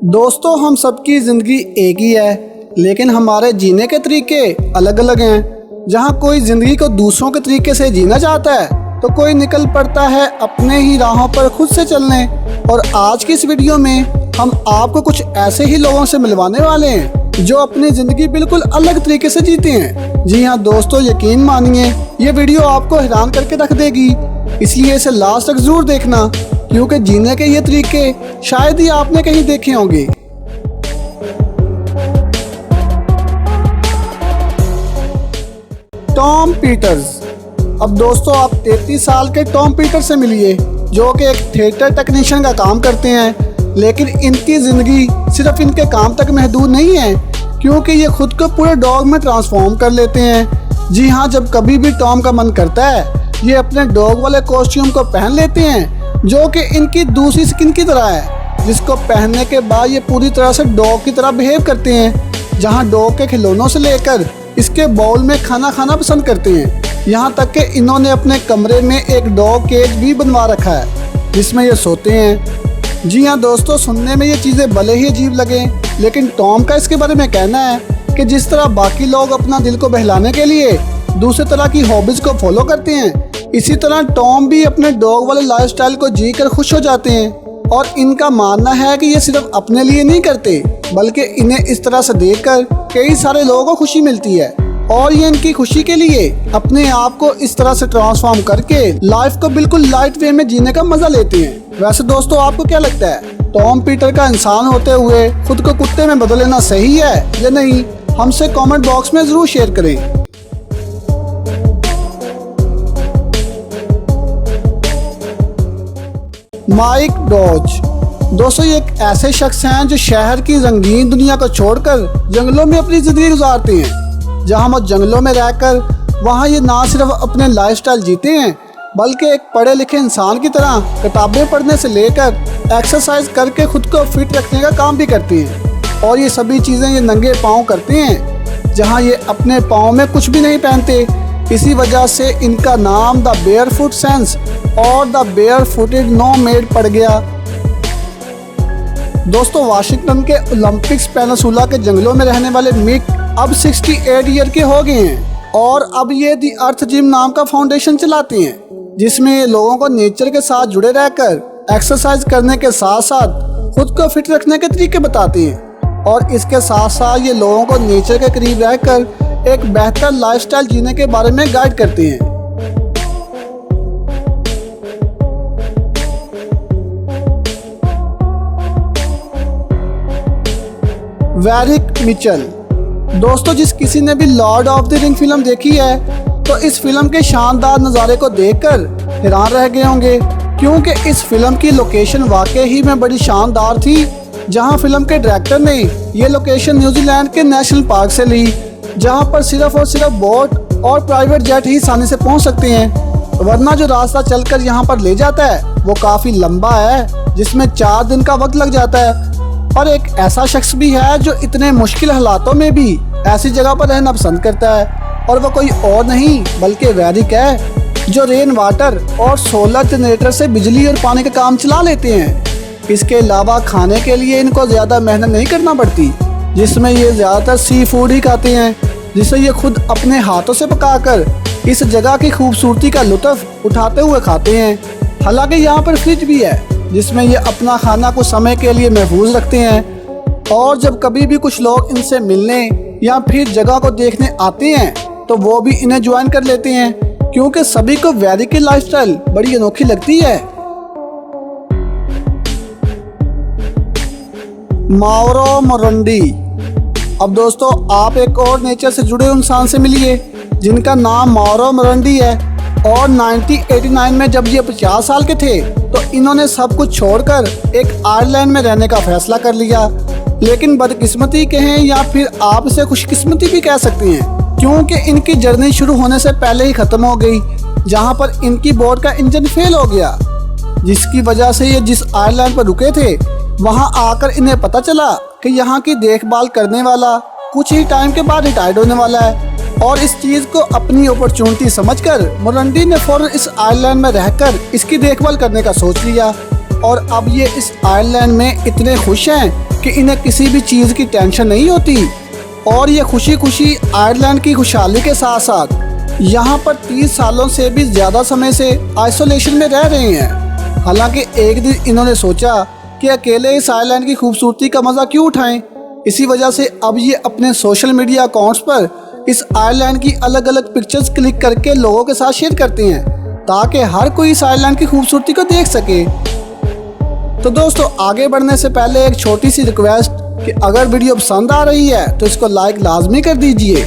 दोस्तों, हम सबकी ज़िंदगी एक ही है, लेकिन हमारे जीने के तरीके अलग अलग हैं। जहाँ कोई ज़िंदगी को दूसरों के तरीके से जीना चाहता है तो कोई निकल पड़ता है अपने ही राहों पर खुद से चलने। और आज की इस वीडियो में हम आपको कुछ ऐसे ही लोगों से मिलवाने वाले हैं जो अपनी ज़िंदगी बिल्कुल अलग तरीके से जीते हैं। जी हाँ दोस्तों, यकीन मानिए ये वीडियो आपको हैरान करके रख देगी, इसलिए इसे लास्ट तक ज़रूर देखना, क्योंकि जीने के ये तरीके शायद ही आपने कहीं देखे होंगे। Tom Peters. अब दोस्तों, आप 33 साल के टॉम पीटर्स से मिलिए, जो कि एक थिएटर टेक्नीशियन का काम करते हैं। लेकिन इनकी ज़िंदगी सिर्फ इनके काम तक महदूद नहीं है, क्योंकि ये खुद को पूरे डॉग में ट्रांसफॉर्म कर लेते हैं। जी हाँ, जब कभी भी टॉम का मन करता है ये अपने डॉग वाले कॉस्ट्यूम को पहन लेते हैं, जो कि इनकी दूसरी स्किन की तरह है, जिसको पहनने के बाद ये पूरी तरह से डॉग की तरह बिहेव करते हैं। जहाँ डॉग के खिलौनों से लेकर इसके बाउल में खाना खाना पसंद करते हैं। यहाँ तक कि इन्होंने अपने कमरे में एक डॉग केज भी बनवा रखा है जिसमें ये सोते हैं। जी हाँ दोस्तों, सुनने में ये चीज़ें भले ही अजीब लगें, लेकिन टॉम का इसके बारे में कहना है कि जिस तरह बाकी लोग अपना दिल को बहलाने के लिए दूसरे तरह की हॉबीज़ को फॉलो करते हैं, इसी तरह टॉम भी अपने डॉग वाले लाइफस्टाइल को जीकर खुश हो जाते हैं। और इनका मानना है कि ये सिर्फ अपने लिए नहीं करते, बल्कि इन्हें इस तरह से देखकर कई सारे लोगों को खुशी मिलती है, और ये इनकी खुशी के लिए अपने आप को इस तरह से ट्रांसफॉर्म करके लाइफ को बिल्कुल लाइट वे में जीने का मजा लेते हैं। वैसे दोस्तों, आपको क्या लगता है, टॉम पीटर का इंसान होते हुए खुद को कुत्ते में बदल लेना सही है या नहीं? हमसे कमेंट बॉक्स में जरूर शेयर करें। Mike Dodge. दोस्तों, ये एक ऐसे शख्स हैं जो शहर की रंगीन दुनिया को छोड़कर जंगलों में अपनी जिंदगी गुजारते हैं। जहां वो जंगलों में रहकर वहां ये ना सिर्फ अपने लाइफस्टाइल जीते हैं, बल्कि एक पढ़े लिखे इंसान की तरह किताबें पढ़ने से लेकर एक्सरसाइज करके खुद को फिट रखने का काम भी करते हैं। और ये सभी चीज़ें ये नंगे पाँव करते हैं, जहाँ ये अपने पाँव में कुछ भी नहीं पहनते। इसी वजह से इनका नाम द बेयरफुट सेंस और द बेयरफुटेड नोमैड पड़ गया। दोस्तों, वाशिंगटन के ओलंपिक्स पेनिनसुला के जंगलों में रहने वाले मिक अब 68 ईयर के हो गए हैं, और अब ये दी अर्थ जिम नाम का फाउंडेशन चलाते हैं, जिसमें लोगों को नेचर के साथ जुड़े रहकर एक्सरसाइज करने के साथ साथ खुद को फिट रखने के तरीके बताते हैं। और इसके साथ साथ ये लोगों को नेचर के करीब रहकर एक बेहतर लाइफस्टाइल जीने के बारे में गाइड करते हैं। वेरिक मिचेल। दोस्तों, जिस किसी ने भी Lord of the ring film देखी है तो इस फिल्म के शानदार नज़ारे को देखकर हैरान रह गए होंगे, क्योंकि इस फिल्म की लोकेशन वाकई ही में बड़ी शानदार थी। जहां फिल्म के डायरेक्टर ने ये लोकेशन न्यूजीलैंड के नेशनल पार्क से ली, जहां पर सिर्फ और सिर्फ बोट और प्राइवेट जेट ही आसानी से पहुंच सकते हैं, वरना जो रास्ता चलकर यहां पर ले जाता है वो काफ़ी लंबा है, जिसमें 4 दिन का वक्त लग जाता है। और एक ऐसा शख्स भी है जो इतने मुश्किल हालातों में भी ऐसी जगह पर रहना पसंद करता है, और वो कोई और नहीं बल्कि वेरिक है, जो रेन वाटर और सोलर जनरेटर से बिजली और पानी का काम चला लेते हैं। इसके अलावा खाने के लिए इनको ज़्यादा मेहनत नहीं करना पड़ती, जिसमें ये ज़्यादातर सी फूड ही खाते हैं, जिसे ये खुद अपने हाथों से पकाकर इस जगह की खूबसूरती का लुत्फ़ उठाते हुए खाते हैं। हालांकि यहाँ पर फ्रिज भी है, जिसमें ये अपना खाना कुछ समय के लिए महफूज रखते हैं। और जब कभी भी कुछ लोग इनसे मिलने या फिर जगह को देखने आते हैं तो वो भी इन्हें ज्वाइन कर लेते हैं, क्योंकि सभी को वेरिक की लाइफस्टाइल बड़ी अनोखी लगती है। माउरो मोरंडी। अब दोस्तों, आप एक और नेचर से जुड़े इंसान से मिलिए जिनका नाम माउरो मोरंडी है। और 1989 में जब ये 50 साल के थे तो इन्होंने सब कुछ छोड़कर एक आयरलैंड में रहने का फैसला कर लिया। लेकिन बदकिस्मती कहें या फिर आप इसे खुशकिस्मती भी कह सकते हैं, क्योंकि इनकी जर्नी शुरू होने से पहले ही ख़त्म हो गई, जहाँ पर इनकी बोट का इंजन फेल हो गया, जिसकी वजह से ये जिस आयरलैंड पर रुके थे वहां आकर इन्हें पता चला कि यहाँ की देखभाल करने वाला कुछ ही टाइम के बाद रिटायर्ड होने वाला है। और इस चीज़ को अपनी अपॉर्चुनिटी समझकर मोरंडी ने फौरन इस आइलैंड में रहकर इसकी देखभाल करने का सोच लिया। और अब ये इस आयरलैंड में इतने खुश हैं कि इन्हें किसी भी चीज़ की टेंशन नहीं होती और ये खुशी खुशी आयरलैंड की खुशहाली के साथ साथ यहाँ पर 30 सालों से भी ज़्यादा समय से आइसोलेशन में रह रहे हैं। हालांकि एक दिन इन्होंने सोचा कि अकेले इस आयरलैंड की खूबसूरती का मज़ा क्यों उठाएं। इसी वजह से अब ये अपने सोशल मीडिया अकाउंट्स पर इस आयरलैंड की अलग अलग पिक्चर्स क्लिक करके लोगों के साथ शेयर करते हैं ताकि हर कोई इस आयरलैंड की खूबसूरती को देख सके। तो दोस्तों आगे बढ़ने से पहले एक छोटी सी रिक्वेस्ट कि अगर वीडियो पसंद आ रही है तो इसको लाइक लाजमी कर दीजिए।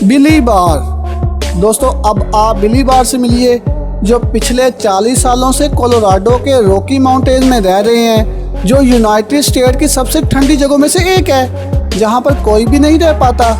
बिली बार, दोस्तों अब आप बिली बार से मिलिए जो पिछले 40 सालों से कोलोराडो के रॉकी माउंटेन में रह रहे हैं, जो यूनाइटेड स्टेट की सबसे ठंडी जगहों में से एक है जहां पर कोई भी नहीं रह पाता।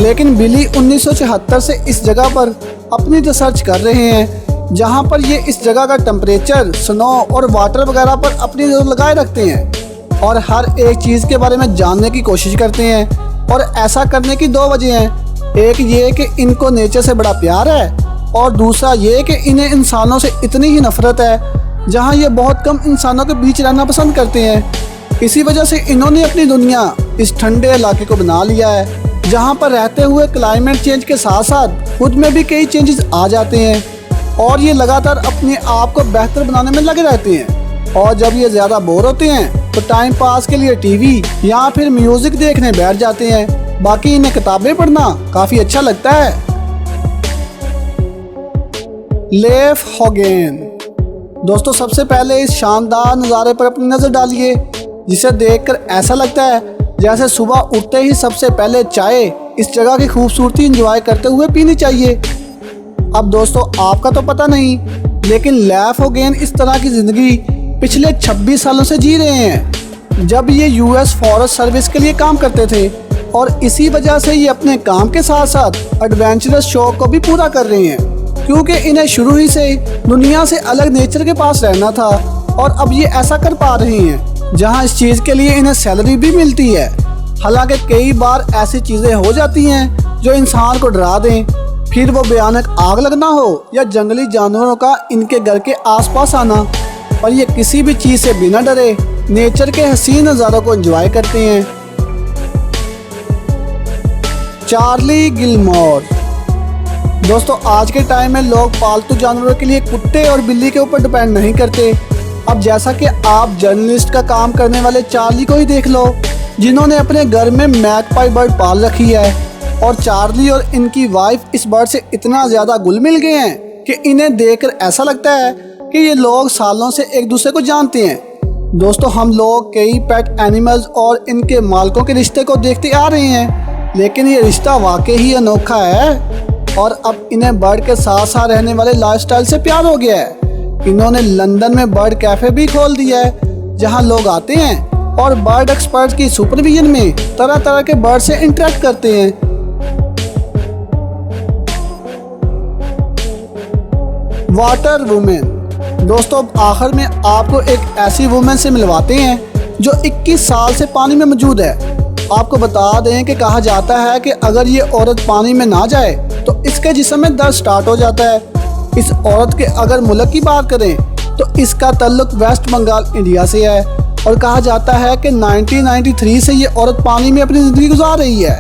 लेकिन बिली 1974 से इस जगह पर अपनी रिसर्च कर रहे हैं जहां पर ये इस जगह का टेम्परेचर, स्नो और वाटर वगैरह पर अपनी नज़र लगाए रखते हैं और हर एक चीज़ के बारे में जानने की कोशिश करते हैं। और ऐसा करने की 2 वजह हैं। एक ये कि इनको नेचर से बड़ा प्यार है और दूसरा ये कि इन्हें इंसानों से इतनी ही नफरत है जहां ये बहुत कम इंसानों के बीच रहना पसंद करते हैं। इसी वजह से इन्होंने अपनी दुनिया इस ठंडे इलाके को बना लिया है जहां पर रहते हुए क्लाइमेट चेंज के साथ साथ खुद में भी कई चेंजेस आ जाते हैं और ये लगातार अपने आप को बेहतर बनाने में लगे रहते हैं। और जब ये ज़्यादा बोर होते हैं तो टाइम पास के लिए टीवी या फिर म्यूज़िक देखने बैठ जाते हैं। बाकी इन्हें किताबें पढ़ना काफ़ी अच्छा लगता है। लेफ हॉगेन, दोस्तों सबसे पहले इस शानदार नज़ारे पर अपनी नज़र डालिए जिसे देखकर ऐसा लगता है जैसे सुबह उठते ही सबसे पहले चाय इस जगह की खूबसूरती एंजॉय करते हुए पीनी चाहिए। अब दोस्तों आपका तो पता नहीं, लेकिन लेफ हॉगेन इस तरह की ज़िंदगी पिछले 26 सालों से जी रहे हैं जब ये यूएस फॉरेस्ट सर्विस के लिए काम करते थे और इसी वजह से ये अपने काम के साथ साथ एडवेंचरस शौक को भी पूरा कर रहे हैं क्योंकि इन्हें शुरू ही से दुनिया से अलग नेचर के पास रहना था और अब ये ऐसा कर पा रहे हैं जहां इस चीज़ के लिए इन्हें सैलरी भी मिलती है। हालांकि कई बार ऐसी चीज़ें हो जाती हैं जो इंसान को डरा दें, फिर वो भयानक आग लगना हो या जंगली जानवरों का इनके घर के आसपास आना, पर ये किसी भी चीज़ से बिना डरे नेचर के हसीन नज़ारों को एंजॉय करते हैं। चार्ली गिलमोर, दोस्तों आज के टाइम में लोग पालतू जानवरों के लिए कुत्ते और बिल्ली के ऊपर डिपेंड नहीं करते। अब जैसा कि आप जर्नलिस्ट का काम करने वाले चार्ली को ही देख लो जिन्होंने अपने घर में मैगपाई बर्ड पाल रखी है और चार्ली और इनकी वाइफ इस बर्ड से इतना ज़्यादा घुल मिल गए हैं कि इन्हें देखकर ऐसा लगता है कि ये लोग सालों से एक दूसरे को जानते हैं। दोस्तों हम लोग कई पेट एनिमल्स और इनके मालिकों के रिश्ते को देखते आ रहे हैं, लेकिन ये रिश्ता वाकई ही अनोखा है और अब इन्हें बर्ड के साथ साथ रहने वाले लाइफस्टाइल से प्यार हो गया है। इन्होंने लंदन में बर्ड कैफे भी खोल दिया है जहां लोग आते हैं और बर्ड एक्सपर्ट की सुपरविजन में तरह तरह के बर्ड से इंटरेक्ट करते हैं। वाटर वुमेन, दोस्तों आखिर में आपको एक ऐसी वुमेन से मिलवाते हैं जो 21 साल से पानी में मौजूद है। आपको बता दें कि कहा जाता है कि अगर ये औरत पानी में ना जाए तो इसके जिस्म में दर्द स्टार्ट हो जाता है। इस औरत के अगर मुल्क की बात करें तो इसका ताल्लुक वेस्ट बंगाल इंडिया से है और कहा जाता है कि 1993 से ये औरत पानी में अपनी ज़िंदगी गुजार रही है।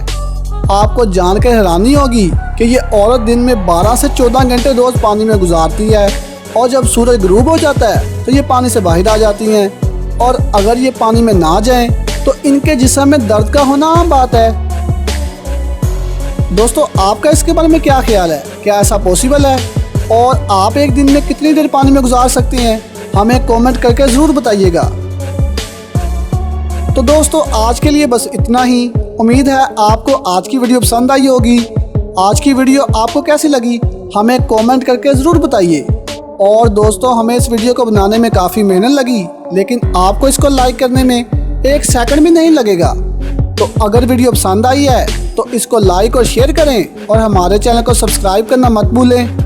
आपको जानकर हैरानी होगी कि ये औरत दिन में 12 से 14 घंटे रोज़ पानी में गुजारती है और जब सूरज गुरूब हो जाता है तो ये पानी से बाहर आ जाती हैं और अगर ये पानी में ना जाएं तो इनके जिस्म में दर्द का होना आम बात है। दोस्तों आपका इसके बारे में क्या ख्याल है? क्या ऐसा पॉसिबल है? और आप एक दिन में कितनी देर पानी में गुजार सकते हैं? हमें कमेंट करके ज़रूर बताइएगा। तो दोस्तों आज के लिए बस इतना ही। उम्मीद है आपको आज की वीडियो पसंद आई होगी। आज की वीडियो आपको कैसी लगी हमें कमेंट करके ज़रूर बताइए। और दोस्तों हमें इस वीडियो को बनाने में काफ़ी मेहनत लगी, लेकिन आपको इसको लाइक करने में 1 सेकंड भी नहीं लगेगा। तो अगर वीडियो पसंद आई है तो इसको लाइक और शेयर करें और हमारे चैनल को सब्सक्राइब करना मत भूलें।